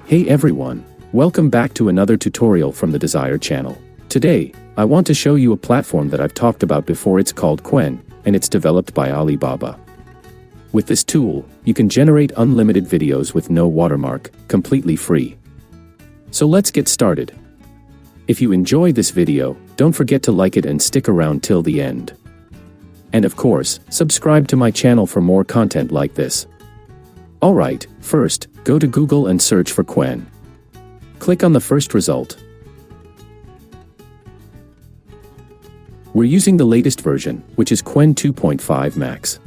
Hey everyone, welcome back to another tutorial from the Desired channel. Today, I want to show you a platform that I've talked about before. It's called Qwen, and it's developed by Alibaba. With this tool, you can generate unlimited videos with no watermark, completely free. So let's get started. If you enjoyed this video, don't forget to like it and stick around till the end. And of course, subscribe to my channel for more content like this. Alright, first, go to Google and search for Qwen. Click on the first result. We're using the latest version, which is Qwen 2.5 Max.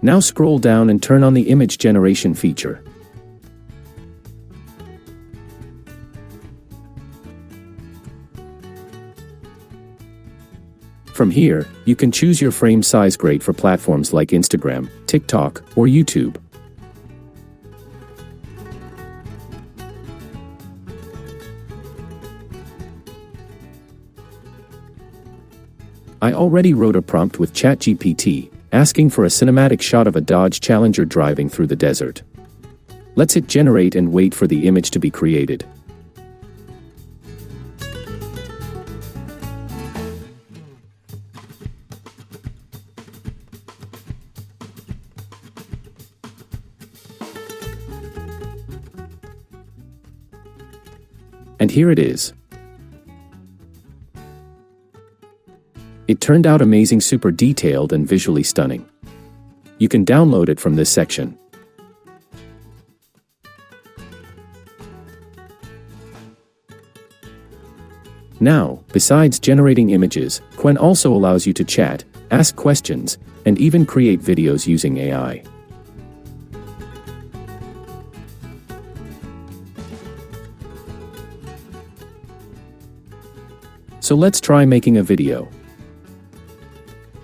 Now scroll down and turn on the image generation feature. From here, you can choose your frame size, great for platforms like Instagram, TikTok, or YouTube. I already wrote a prompt with ChatGPT, asking for a cinematic shot of a Dodge Challenger driving through the desert. Let's hit generate and wait for the image to be created. And here it is. It turned out amazing, super detailed and visually stunning. You can download it from this section. Now, besides generating images, Qwen also allows you to chat, ask questions, and even create videos using AI. So let's try making a video.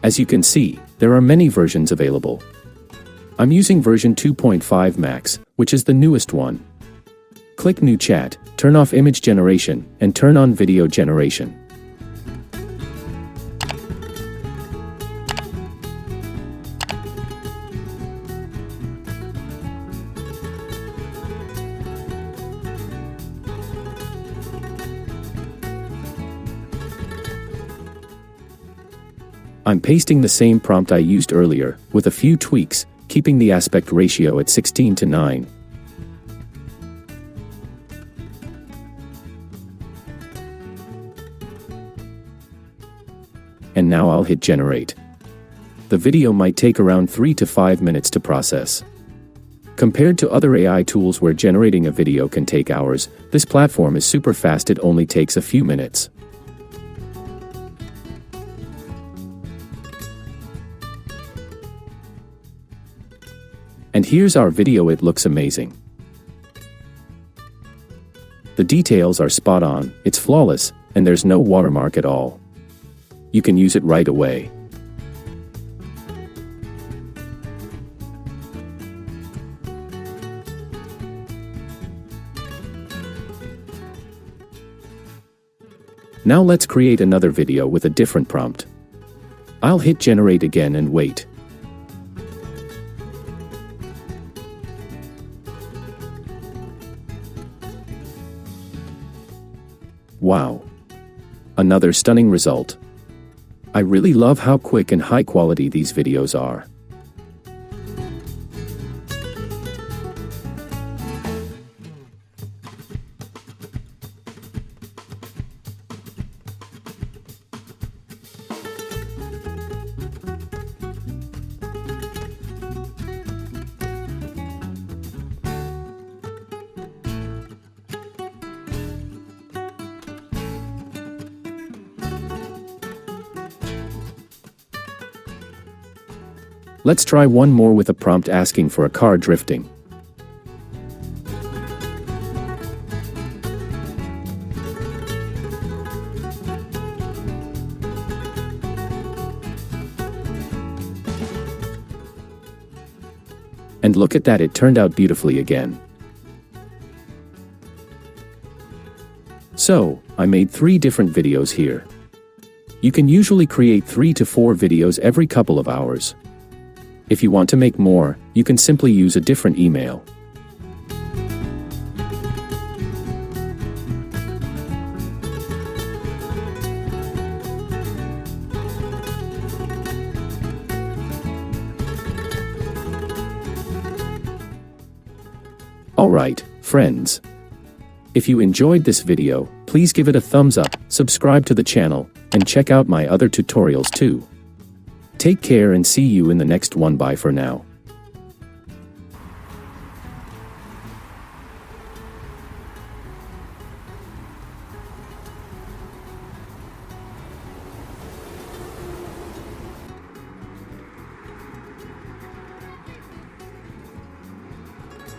As you can see, there are many versions available. I'm using version 2.5 Max, which is the newest one. Click New Chat, turn off image generation, and turn on video generation. I'm pasting the same prompt I used earlier, with a few tweaks, keeping the aspect ratio at 16:9. And now I'll hit generate. The video might take around 3 to 5 minutes to process. Compared to other AI tools where generating a video can take hours, this platform is super fast. It only takes a few minutes. And here's our video. It looks amazing. The details are spot on, it's flawless, and there's no watermark at all. You can use it right away. Now let's create another video with a different prompt. I'll hit generate again and wait. Wow! Another stunning result. I really love how quick and high quality these videos are. Let's try one more with a prompt asking for a car drifting. And look at that, it turned out beautifully again. So, I made 3 different videos here. You can usually create 3 to 4 videos every couple of hours. If you want to make more, you can simply use a different email. Alright, friends. If you enjoyed this video, please give it a thumbs up, subscribe to the channel, and check out my other tutorials too. Take care and see you in the next one. Bye for now.